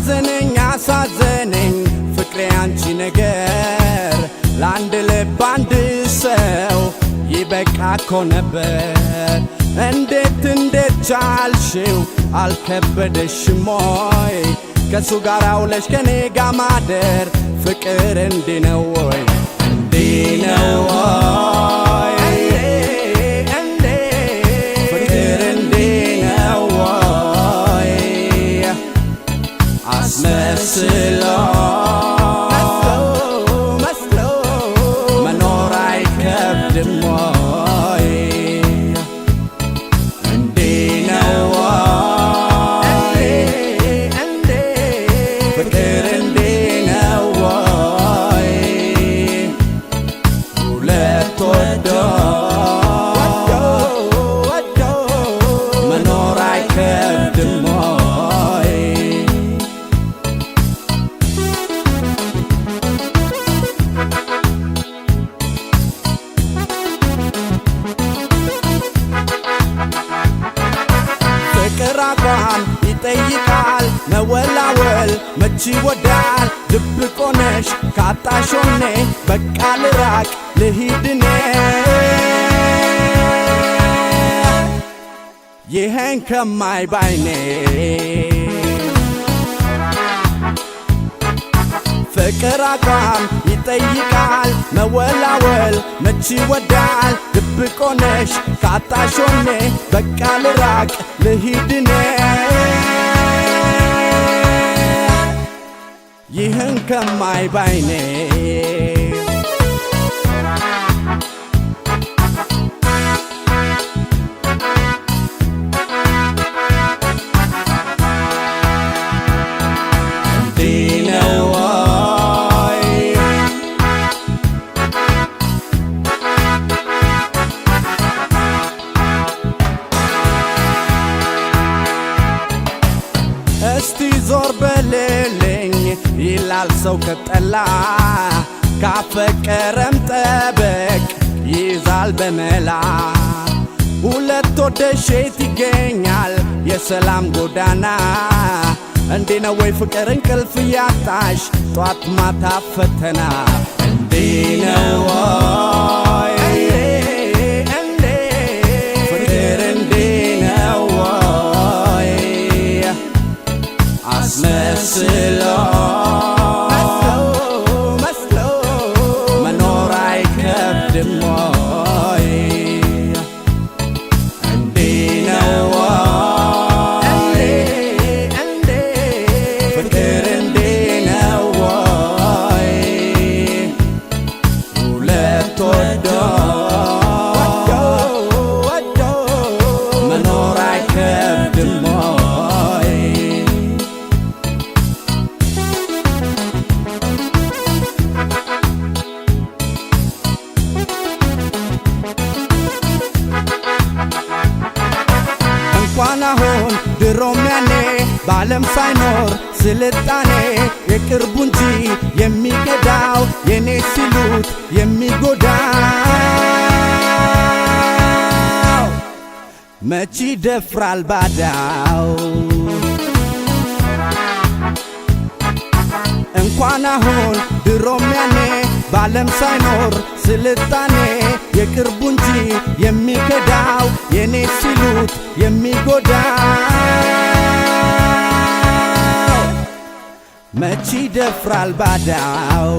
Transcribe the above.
አሳዘነኝ ፍቅሬ አንቺ ነገር ለአንድ ልብ አንድ ሰው ይበቃ እኮ ነበር። እንዴት ቻልሽው አልከበደሽም ወይ? ከሱ ጋር ውለሽ ከኔ ጋር ማደር ፍቅር እንዲህ ነው ወይ? እንዲህ ነው ወይ? ፍቅር እንዲህ ነው ወይ? አስመስሎ መኖር አይከብድም ወይ? እንዲህ ነው ወይ? ፍቅር እንዲህ ነው ወይ? ሁለት ወዶ መኖር አይከብድም ወይ? ፍቅር አቋም ይጠይቃል መወላወል መች ይወዳል? ድብቅ ሆነሽ ካጣሽ ሆኔ በቃ ልራቅ ልሂድኔ ይሄን ከማይ ባይኔ ፍቅር አቋም ይጠይቃል መወላወል መች ይወዳል? ድብቅ ሆነሽ ካጣሽ ሆኔ በቃ ልራቅ ልሂድኔ ይህን ከማይ ባይኔ እንዲህ ነው ወይ? እስቲ ዞር በልልኝ ይላል ሰው ከጠላ ካፈቀረም ጠበቅ ይይዛል በመላ ሁለት ወደሽ የት ይገኛል የሰላም ጎዳና? እንዲህ ነው ወይ ፍቅር እንቅልፍ ያጣሽ ጧት ማታ ፈተና? እንዲህ ነው ወይ? ፍቅር እንዲህ ነው ወይ? አስመስሎ መኖር አይከብድም ወይ? እንዲህ ነው ወይ? ፍቅር እንዲህ ነው ወይ? ሁለት ወዶ መኖር አይከብድም ወይ? እንኳን አሁን ድሮም ያኔ በዓለም ሳይኖር ስልጣኔ የቅርቡ እንጂ የሚገዳው የኔ ሲሉት የሚጎዳው መች ይደፍራል ባዳው? እንኳን አሁን ድሮም ያኔ በዓለም ሳይኖር ስልጣኔ የቅርቡ እንጂ የሚገዳው የኔ ሲሉት የሚጎዳው መች ይደፍራል ባዳው?